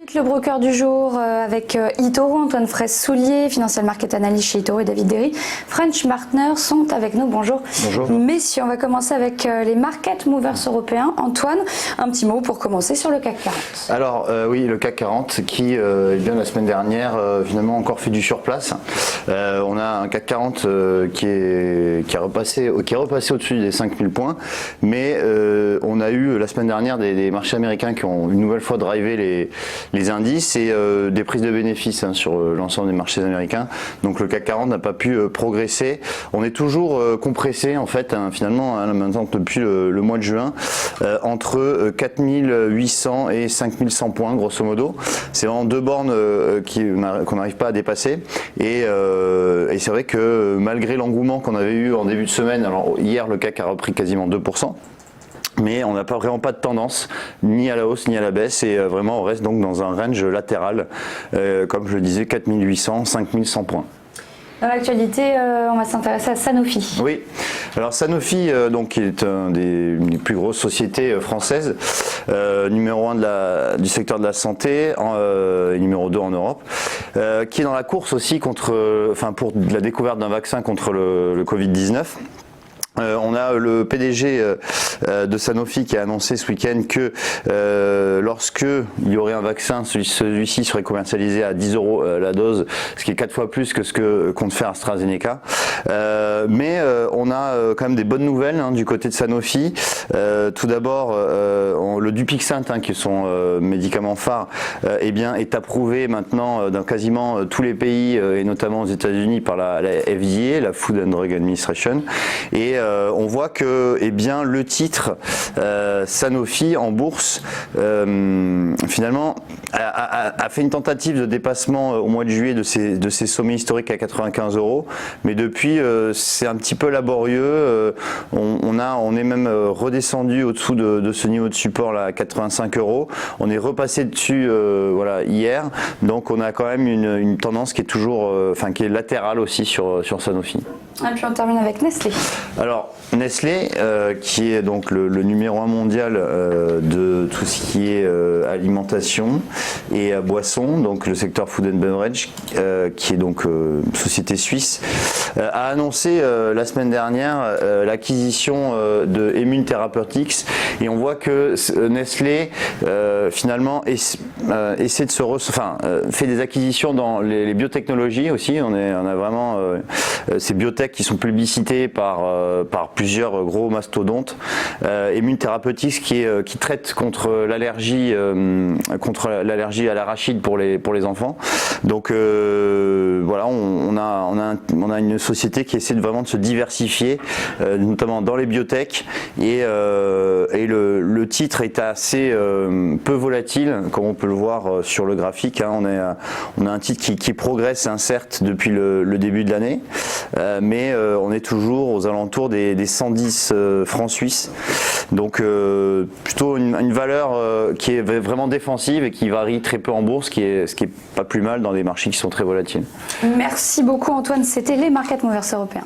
Le broker du jour avec eToro, Antoine Fraisse-Soulier, Financial Market Analyst chez eToro et David Derry. French Partners sont avec nous. Bonjour. Bonjour. Messieurs, on va commencer avec les market movers européens. Antoine, un petit mot pour commencer sur le CAC 40. Alors oui, le CAC 40 qui, bien la semaine dernière, finalement encore fait du surplace. On a un CAC 40 qui est repassé au-dessus des 5000 points, mais on a eu la semaine dernière des marchés américains qui ont une nouvelle fois drivé les indices et des prises de bénéfices sur l'ensemble des marchés américains. Donc le CAC 40 n'a pas pu progresser. On est toujours compressé en fait, finalement, maintenant depuis le mois de juin, entre 4800 et 5100 points grosso modo. C'est vraiment deux bornes qu'on n'arrive pas à dépasser. Et c'est vrai que malgré l'engouement qu'on avait eu en début de semaine, alors hier le CAC a repris quasiment 2%. Mais on n'a vraiment pas de tendance, ni à la hausse ni à la baisse, et vraiment on reste donc dans un range latéral, comme je le disais, 4800, 5100 points. Dans l'actualité, on va s'intéresser à Sanofi. Oui, alors Sanofi, donc, qui est une des plus grosses sociétés françaises, numéro 1 du secteur de la santé, numéro 2 en Europe, qui est dans la course aussi pour la découverte d'un vaccin contre le Covid-19. On a le PDG de Sanofi qui a annoncé ce week-end que lorsque il y aurait un vaccin, celui-ci serait commercialisé à 10 € la dose, ce qui est 4 fois plus que ce que compte faire AstraZeneca. Mais on a quand même des bonnes nouvelles du côté de Sanofi. Tout d'abord, le Dupixent, qui est son médicament phare, est approuvé maintenant dans quasiment tous les pays et notamment aux États-Unis par la FDA, la Food and Drug Administration. Et on voit que le titre Sanofi en bourse finalement a fait une tentative de dépassement au mois de juillet de ses sommets historiques à 95 €, mais depuis c'est un petit peu laborieux. On est même redescendu au-dessous de ce niveau de support là à 85 €. On est repassé dessus hier, donc on a quand même une tendance qui est toujours qui est latérale aussi sur Sanofi. Et puis on termine avec Nestlé. Alors Nestlé, qui est donc le numéro 1 mondial de tout ce qui est alimentation et boisson, donc le secteur food and beverage, qui est donc société suisse, a annoncé la semaine dernière l'acquisition de Aimmune Therapeutics, et on voit que Nestlé finalement essaie de fait des acquisitions dans les biotechnologies aussi. On a vraiment ces biotech qui sont plébiscités par plusieurs gros mastodontes. Aimmune Therapeutics qui traite contre l'allergie à l'arachide pour les enfants. Donc voilà, on a une société qui essaie vraiment de se diversifier, notamment dans les biotech, et le titre est assez peu volatile, comme on peut le voir sur le graphique. On a un titre qui progresse, certes, depuis le début de l'année, mais on est toujours aux alentours des 110 francs suisses. Donc plutôt une valeur qui est vraiment défensive et qui varie très peu en bourse, ce qui est pas plus mal dans des marchés qui sont très volatiles. Merci beaucoup Antoine, c'était les Market Movers européens.